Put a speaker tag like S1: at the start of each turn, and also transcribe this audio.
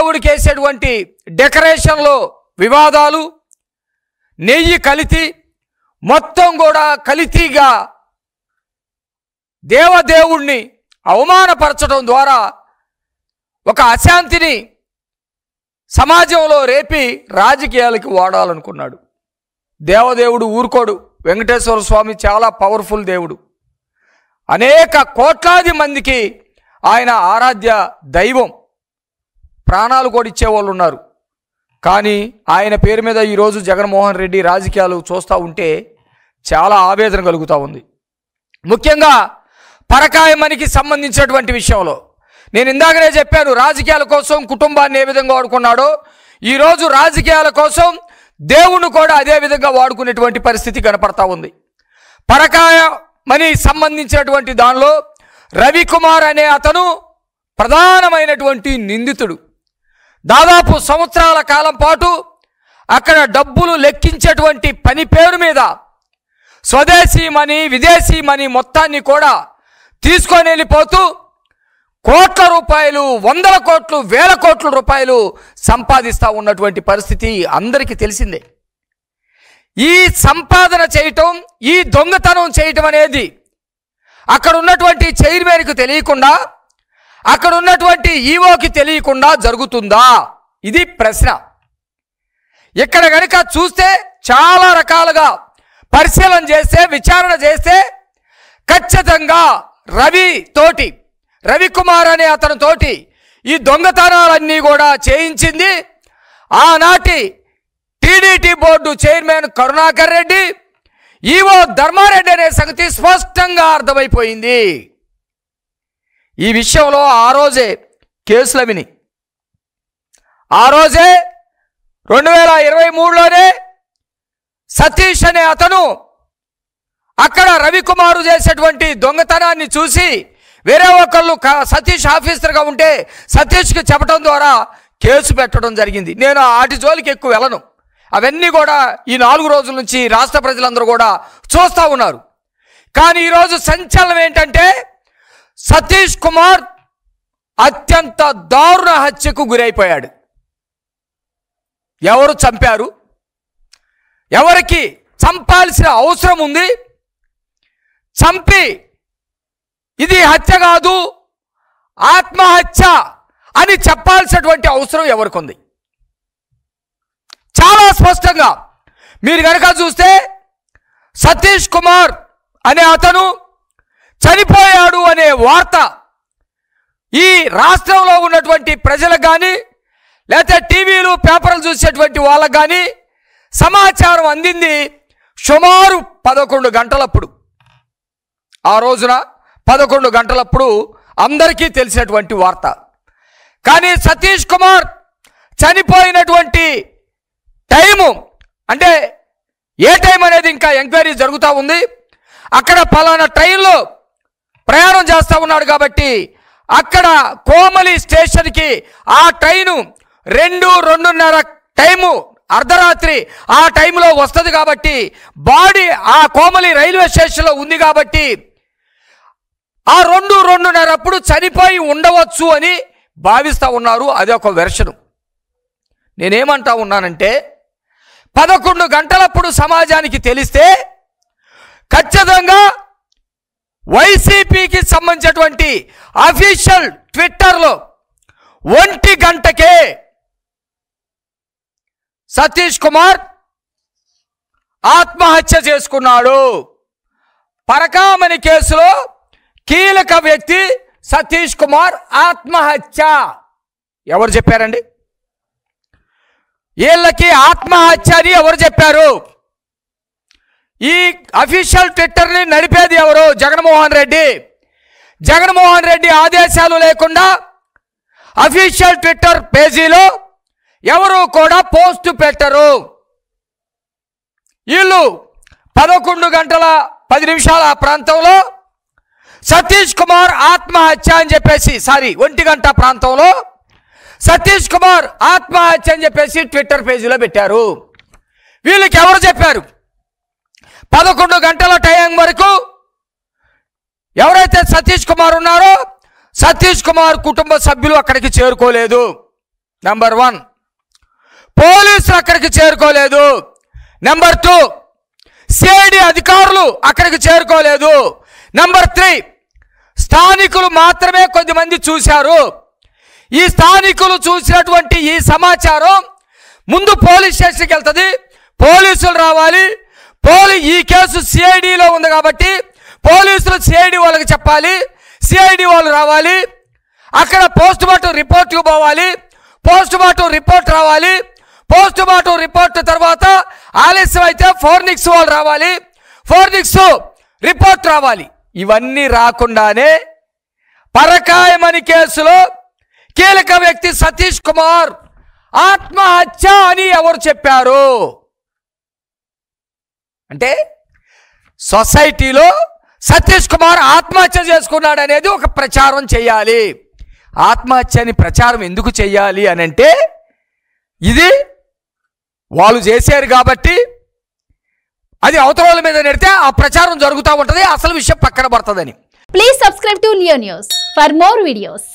S1: దేవదేవుడికి వేసేటువంటి డెకరేషన్లో వివాదాలు, నెయ్యి కల్తీ, మొత్తం కూడా కల్తీగా దేవదేవుణ్ణి అవమానపరచడం ద్వారా ఒక అశాంతిని సమాజంలో రేపి రాజకీయాలకి వాడాలనుకున్నాడు. దేవదేవుడు ఊరుకోడు. వెంకటేశ్వర స్వామి చాలా పవర్ఫుల్ దేవుడు. అనేక కోట్లాది మందికి ఆయన ఆరాధ్య దైవం. ప్రాణాలు కూడా ఇచ్చేవాళ్ళు ఉన్నారు. కానీ ఆయన పేరు మీద ఈరోజు జగన్మోహన్ రెడ్డి రాజకీయాలు చూస్తూ ఉంటే చాలా ఆవేదన కలుగుతూ ఉంది. ముఖ్యంగా పరకాయమనికి సంబంధించినటువంటి విషయంలో నేను ఇందాకనే చెప్పాను, రాజకీయాల కోసం కుటుంబాన్ని ఏ విధంగా వాడుకున్నాడో ఈరోజు రాజకీయాల కోసం దేవుణ్ణి కూడా అదే విధంగా వాడుకునేటువంటి పరిస్థితి కనపడతా ఉంది. పరకాయమని సంబంధించినటువంటి దానిలో రవికుమార్ అనే అతను ప్రధానమైనటువంటి నిందితుడు. దాదాపు సంవత్సరాల కాలం పాటు అక్కడ డబ్బులు లెక్కించేటువంటి పని పేరు మీద స్వదేశీ మనీ, విదేశీ మనీ మొత్తాన్ని కూడా తీసుకొని వెళ్ళిపోతూ కోట్ల రూపాయలు, వందల కోట్లు, వేల కోట్ల రూపాయలు సంపాదిస్తూ ఉన్నటువంటి పరిస్థితి అందరికీ తెలిసిందే. ఈ సంపాదన చేయటం, ఈ దొంగతనం చేయటం అనేది అక్కడ ఉన్నటువంటి చైర్మన్కి తెలియకుండా, అక్కడ ఉన్నటువంటి ఈవోకి తెలియకుండా జరుగుతుందా? ఇది ప్రశ్న. ఇక్కడ కనుక చూస్తే చాలా రకాలుగా పరిశీలన చేస్తే, విచారణ చేస్తే ఖచ్చితంగా రవికుమార్ అనే అతనితోటి ఈ దొంగతనాలన్నీ కూడా చేయించింది ఆనాటి TDT board chairman Karunakar Reddy, EO Dharma Reddy అనే సంగతి స్పష్టంగా అర్థమైపోయింది. ఈ విషయంలో ఆ రోజే కేసులు విని, ఆ రోజే 2023లోనే సతీష్ అనే అతను అక్కడ రవికుమారు చేసేటువంటి దొంగతనాన్ని చూసి వేరే ఒకళ్ళు సతీష్ ఆఫీసర్గా ఉంటే సతీష్కి చెప్పడం ద్వారా కేసు పెట్టడం జరిగింది. నేను వాటి జోలికి ఎక్కువ వెళ్ళను. అవన్నీ కూడా ఈ 4 రోజుల నుంచి రాష్ట్ర ప్రజలందరూ కూడా చూస్తూ ఉన్నారు. కానీ ఈరోజు సంచలనం ఏంటంటే సతీష్ కుమార్ అత్యంత దారుణ హత్యకు గురైపోయాడు. ఎవరు చంపారు? ఎవరికి చంపాల్సిన అవసరం ఉంది? చంపి ఇది హత్య కాదు, ఆత్మహత్య అని చెప్పాల్సినటువంటి అవసరం ఎవరికి ఉంది? చాలా స్పష్టంగా మీరు కనుక చూస్తే సతీష్ కుమార్ అనే అతను చనిపోయాడు అనే వార్త ఈ రాష్ట్రంలో ఉన్నటువంటి ప్రజలకు కానీ, లేకపోతే టీవీలు పేపర్లు చూసేటువంటి వాళ్ళకు కానీ సమాచారం అందింది సుమారు 11 గంటలప్పుడు. ఆ రోజున 11 గంటలప్పుడు అందరికీ తెలిసినటువంటి వార్త. కానీ సతీష్ కుమార్ చనిపోయినటువంటి టైము అంటే ఏ టైం అనేది ఇంకా ఎంక్వైరీ జరుగుతూ ఉంది. అక్కడ పలానా ట్రైన్లో ప్రయాణం చేస్తూ ఉన్నాడు కాబట్టి అక్కడ కోమలి స్టేషన్కి ఆ ట్రైను 2:30 టైము అర్ధరాత్రి ఆ టైంలో వస్తుంది కాబట్టి బాడీ ఆ కోమలి రైల్వే స్టేషన్లో ఉంది కాబట్టి ఆ 2:30 అప్పుడు చనిపోయి ఉండవచ్చు అని భావిస్తూ ఉన్నారు. అది ఒక వెర్షను. నేనేమంటా ఉన్నానంటే 11 గంటలప్పుడు సమాజానికి తెలిస్తే ఖచ్చితంగా వైసీపీకి సంబంధించినటువంటి అఫీషియల్ ట్విట్టర్లో 1 గంటకే సతీష్ కుమార్ ఆత్మహత్య చేసుకున్నాడు. పరకామణి కేసులో కీలక వ్యక్తి సతీష్ కుమార్ ఆత్మహత్య. ఎవరు చెప్పారండి? వీళ్ళకి ఆత్మహత్య అని ఎవరు చెప్పారు? ఈ అఫీషియల్ ట్విట్టర్ని నడిపేది ఎవరు? జగన్మోహన్ రెడ్డి. జగన్మోహన్ రెడ్డి ఆదేశాలు లేకుండా అఫీషియల్ ట్విట్టర్ పేజీలో ఎవరు కూడా పోస్ట్ పెట్టరు. వీళ్ళు 11 గంటల 10 నిమిషాల ప్రాంతంలో సతీష్ కుమార్ ఆత్మహత్య అని చెప్పేసి 1 గంట ప్రాంతంలో సతీష్ కుమార్ ఆత్మహత్య అని చెప్పేసి ట్విట్టర్ పేజీలో పెట్టారు. వీళ్ళకి ఎవరు చెప్పారు? 11 గంటల టైం వరకు ఎవరైతే సతీష్ కుమార్ ఉన్నారో సతీష్ కుమార్ కుటుంబ సభ్యులు అక్కడికి చేరుకోలేదు. నెంబర్ 1, పోలీసులు అక్కడికి చేరుకోలేదు. నెంబర్ 2, సిఐడి అధికారులు అక్కడికి చేరుకోలేదు. నెంబర్ 3, స్థానికులు మాత్రమే కొద్దిమంది చూశారు. ఈ స్థానికులు చూసినటువంటి ఈ సమాచారం ముందు పోలీస్ స్టేషన్కి వెళ్తుంది. పోలీసులు రావాలి. ఈ కేసు సిఐడిలో ఉంది కాబట్టి పోలీసులు సిఐడి వాళ్ళకి చెప్పాలి. సిఐడి వాళ్ళు రావాలి. అక్కడ పోస్ట్ మార్టం రిపోర్ట్కి పోవాలి. పోస్ట్ మార్టం రిపోర్ట్ రావాలి. పోస్ట్ మార్టం రిపోర్ట్ తర్వాత ఆలస్యం అయితే ఫోరెన్సిక్స్ వాళ్ళు రావాలి. ఫోరెన్సిక్స్ రిపోర్ట్ రావాలి. ఇవన్నీ రాకుండానే పరకాయమణి కేసులో కీలక వ్యక్తి సతీష్ కుమార్ ఆత్మహత్య అని ఎవరు చెప్పారు? అంటే సొసైటీలో సతీష్ కుమార్ ఆత్మహత్య చేసుకున్నాడు అనేది ఒక ప్రచారం చేయాలి. ఆత్మహత్యని ప్రచారం ఎందుకు చేయాలి అని అంటే ఇది వాళ్ళు చేశారు కాబట్టి అది అవతరాల మీద నెడితే ఆ ప్రచారం జరుగుతూ ఉంటుంది, అసలు విషయం పక్కన పడుతుందని.
S2: Please subscribe to Leo news for more videos.